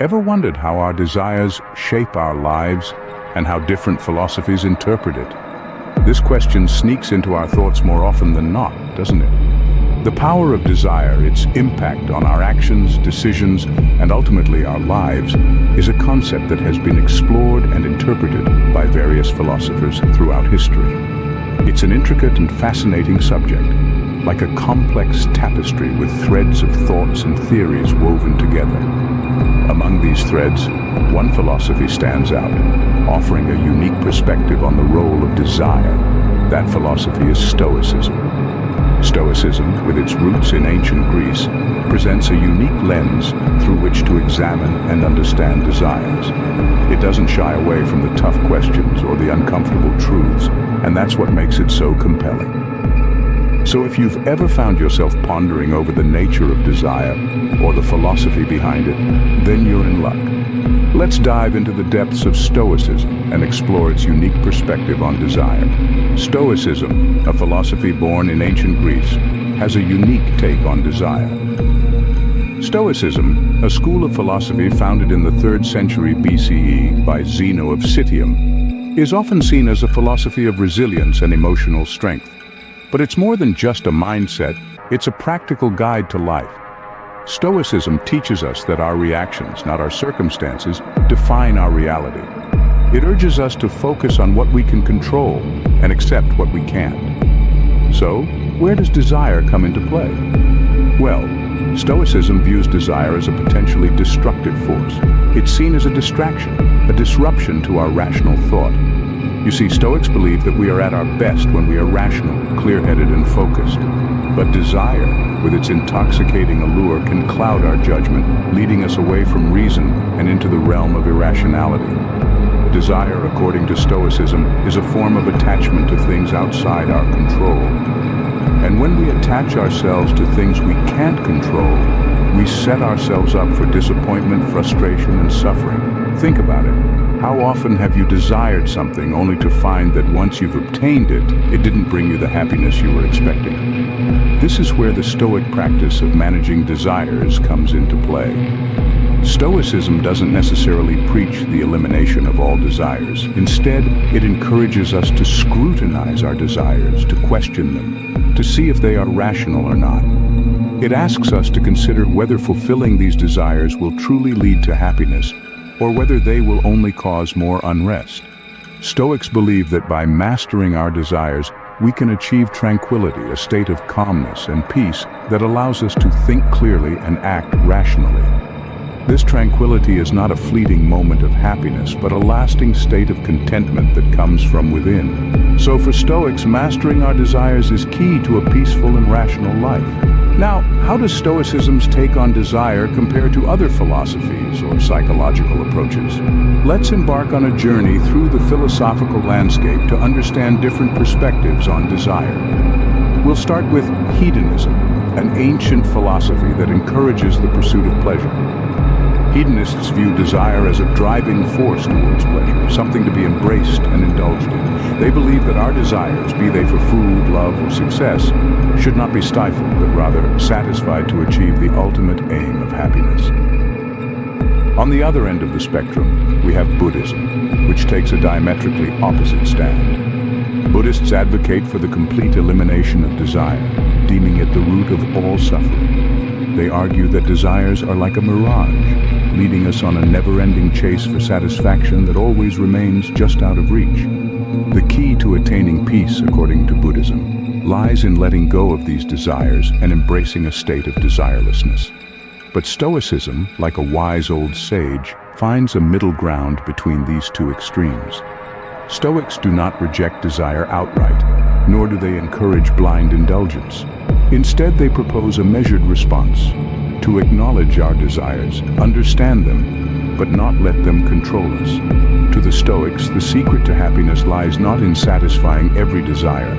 Ever wondered how our desires shape our lives and how different philosophies interpret it? This question sneaks into our thoughts more often than not, doesn't it? The power of desire, its impact on our actions, decisions, and ultimately our lives, is a concept that has been explored and interpreted by various philosophers throughout history. It's an intricate and fascinating subject, like a complex tapestry with threads of thoughts and theories woven together. Among these threads, one philosophy stands out, offering a unique perspective on the role of desire. That philosophy is Stoicism. Stoicism, with its roots in ancient Greece, presents a unique lens through which to examine and understand desires. It doesn't shy away from the tough questions or the uncomfortable truths, and that's what makes it so compelling. So if you've ever found yourself pondering over the nature of desire or the philosophy behind it, then you're in luck. Let's dive into the depths of Stoicism and explore its unique perspective on desire. Stoicism, a philosophy born in ancient Greece, has a unique take on desire. Stoicism, a school of philosophy founded in the 3rd century BCE by Zeno of Citium, is often seen as a philosophy of resilience and emotional strength. But it's more than just a mindset, it's a practical guide to life. Stoicism teaches us that our reactions, not our circumstances, define our reality. It urges us to focus on what we can control and accept what we can't. So, where does desire come into play? Well, Stoicism views desire as a potentially destructive force. It's seen as a distraction, a disruption to our rational thought. You see, Stoics believe that we are at our best when we are rational, clear-headed, and focused. But desire, with its intoxicating allure, can cloud our judgment, leading us away from reason and into the realm of irrationality. Desire, according to Stoicism, is a form of attachment to things outside our control. And when we attach ourselves to things we can't control, we set ourselves up for disappointment, frustration, and suffering. Think about it. How often have you desired something only to find that once you've obtained it, it didn't bring you the happiness you were expecting? This is where the Stoic practice of managing desires comes into play. Stoicism doesn't necessarily preach the elimination of all desires. Instead, it encourages us to scrutinize our desires, to question them, to see if they are rational or not. It asks us to consider whether fulfilling these desires will truly lead to happiness, or whether they will only cause more unrest. Stoics believe that by mastering our desires, we can achieve tranquility, a state of calmness and peace that allows us to think clearly and act rationally. This tranquility is not a fleeting moment of happiness, but a lasting state of contentment that comes from within. So for Stoics, mastering our desires is key to a peaceful and rational life. Now, how does Stoicism's take on desire compare to other philosophies or psychological approaches? Let's embark on a journey through the philosophical landscape to understand different perspectives on desire. We'll start with hedonism, an ancient philosophy that encourages the pursuit of pleasure. Hedonists view desire as a driving force towards pleasure, something to be embraced and indulged in. They believe that our desires, be they for food, love, or success, should not be stifled, but rather satisfied to achieve the ultimate aim of happiness. On the other end of the spectrum, we have Buddhism, which takes a diametrically opposite stand. Buddhists advocate for the complete elimination of desire, deeming it the root of all suffering. They argue that desires are like a mirage, leading us on a never-ending chase for satisfaction that always remains just out of reach. The key to attaining peace, according to Buddhism, lies in letting go of these desires and embracing a state of desirelessness. But Stoicism, like a wise old sage, finds a middle ground between these two extremes. Stoics do not reject desire outright, nor do they encourage blind indulgence. Instead, they propose a measured response, to acknowledge our desires, understand them, but not let them control us. To the Stoics, the secret to happiness lies not in satisfying every desire,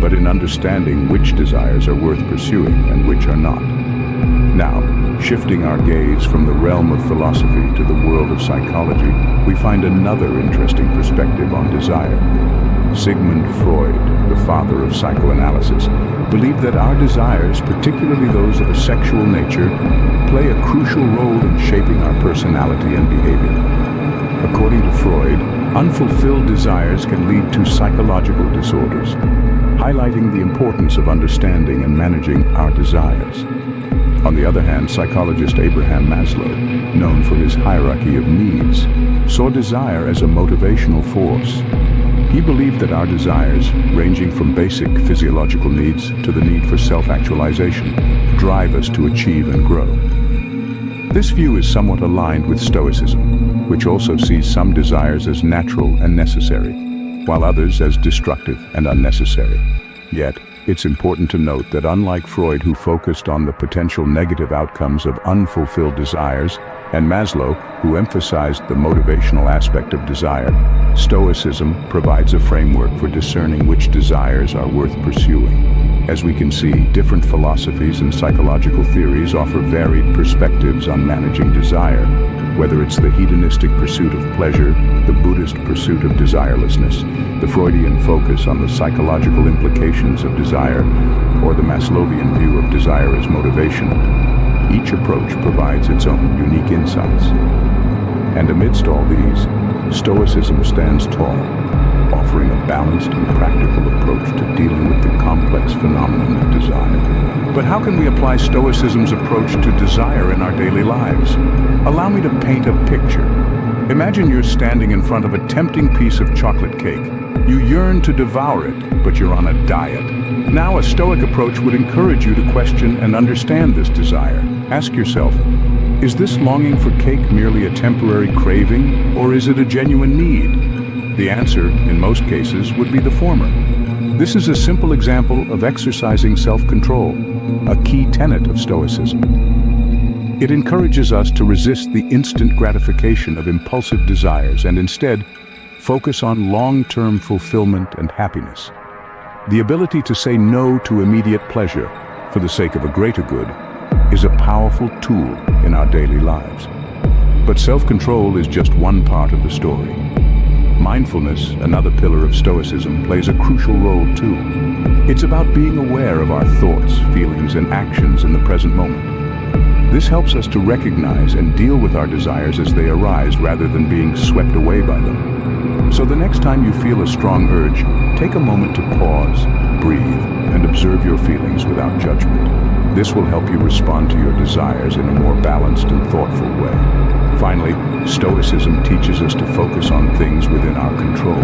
but in understanding which desires are worth pursuing and which are not. Now, shifting our gaze from the realm of philosophy to the world of psychology, we find another interesting perspective on desire. Sigmund Freud, the father of psychoanalysis, believed that our desires, particularly those of a sexual nature, play a crucial role in shaping our personality and behavior. According to Freud, unfulfilled desires can lead to psychological disorders, highlighting the importance of understanding and managing our desires. On the other hand, psychologist Abraham Maslow, known for his hierarchy of needs, saw desire as a motivational force. He believed that our desires, ranging from basic physiological needs to the need for self-actualization, drive us to achieve and grow. This view is somewhat aligned with Stoicism, which also sees some desires as natural and necessary, while others as destructive and unnecessary. Yet, it's important to note that unlike Freud, who focused on the potential negative outcomes of unfulfilled desires, and Maslow, who emphasized the motivational aspect of desire, Stoicism provides a framework for discerning which desires are worth pursuing. As we can see, different philosophies and psychological theories offer varied perspectives on managing desire, whether it's the hedonistic pursuit of pleasure, the Buddhist pursuit of desirelessness, the Freudian focus on the psychological implications of desire, or the Maslowian view of desire as motivation. Each approach provides its own unique insights. And amidst all these, Stoicism stands tall, offering a balanced and practical approach to dealing with the complex phenomenon of desire. But how can we apply Stoicism's approach to desire in our daily lives? Allow me to paint a picture. Imagine you're standing in front of a tempting piece of chocolate cake. You yearn to devour it, but you're on a diet. Now, a Stoic approach would encourage you to question and understand this desire. Ask yourself, is this longing for cake merely a temporary craving, or is it a genuine need? The answer, in most cases, would be the former. This is a simple example of exercising self-control, a key tenet of Stoicism. It encourages us to resist the instant gratification of impulsive desires and instead focus on long-term fulfillment and happiness. The ability to say no to immediate pleasure for the sake of a greater good is a powerful tool in our daily lives. But self-control is just one part of the story. Mindfulness, another pillar of Stoicism, plays a crucial role too. It's about being aware of our thoughts, feelings, and actions in the present moment. This helps us to recognize and deal with our desires as they arise rather than being swept away by them. So the next time you feel a strong urge, take a moment to pause, breathe, and observe your feelings without judgment. This will help you respond to your desires in a more balanced and thoughtful way. Finally, Stoicism teaches us to focus on things within our control.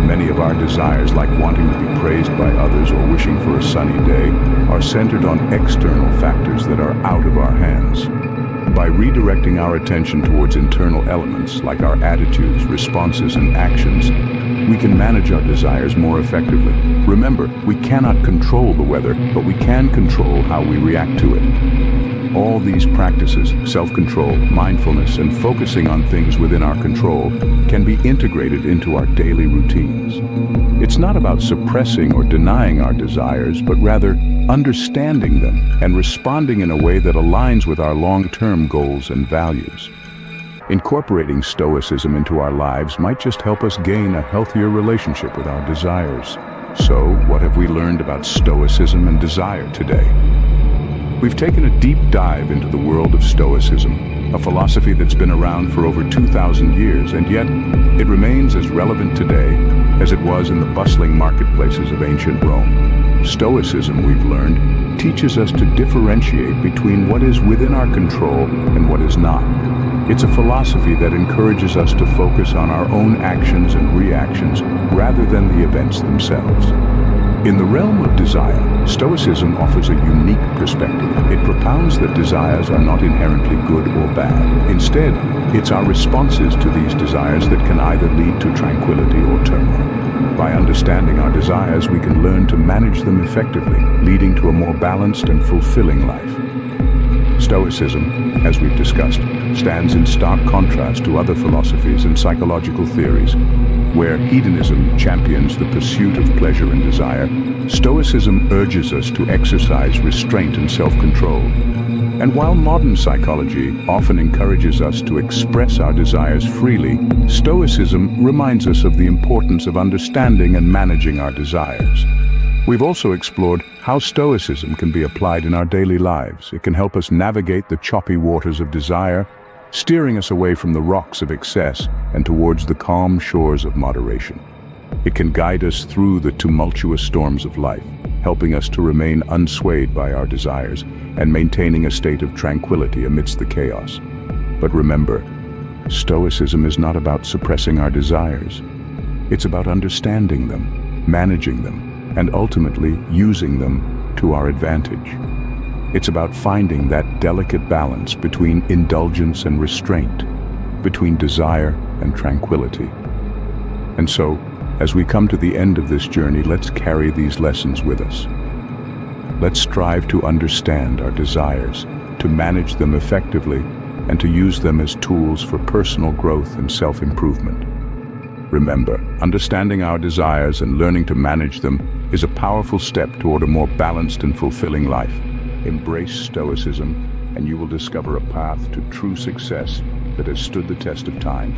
Many of our desires, like wanting to be praised by others or wishing for a sunny day, are centered on external factors that are out of our hands. By redirecting our attention towards internal elements like our attitudes, responses, and actions, we can manage our desires more effectively. Remember, we cannot control the weather, but we can control how we react to it. All these practices, self-control, mindfulness, and focusing on things within our control, can be integrated into our daily routines. It's not about suppressing or denying our desires, but rather understanding them and responding in a way that aligns with our long-term goals and values. Incorporating Stoicism into our lives might just help us gain a healthier relationship with our desires. So, what have we learned about Stoicism and desire today? We've taken a deep dive into the world of Stoicism, a philosophy that's been around for over 2,000 years, and yet it remains as relevant today as it was in the bustling marketplaces of ancient Rome. Stoicism, we've learned, teaches us to differentiate between what is within our control and what is not. It's a philosophy that encourages us to focus on our own actions and reactions rather than the events themselves. In the realm of desire, Stoicism offers a unique perspective. It propounds that desires are not inherently good or bad. Instead, it's our responses to these desires that can either lead to tranquility or turmoil. By understanding our desires, we can learn to manage them effectively, leading to a more balanced and fulfilling life. Stoicism, as we've discussed, stands in stark contrast to other philosophies and psychological theories. Where hedonism champions the pursuit of pleasure and desire, Stoicism urges us to exercise restraint and self-control. And while modern psychology often encourages us to express our desires freely, Stoicism reminds us of the importance of understanding and managing our desires. We've also explored how Stoicism can be applied in our daily lives. It can help us navigate the choppy waters of desire, steering us away from the rocks of excess and towards the calm shores of moderation. It can guide us through the tumultuous storms of life, helping us to remain unswayed by our desires and maintaining a state of tranquility amidst the chaos. But remember, Stoicism is not about suppressing our desires. It's about understanding them, managing them, and ultimately using them to our advantage. It's about finding that delicate balance between indulgence and restraint, between desire and tranquility. And so, as we come to the end of this journey, let's carry these lessons with us. Let's strive to understand our desires, to manage them effectively, and to use them as tools for personal growth and self-improvement. Remember, understanding our desires and learning to manage them is a powerful step toward a more balanced and fulfilling life. Embrace Stoicism, and you will discover a path to true success that has stood the test of time.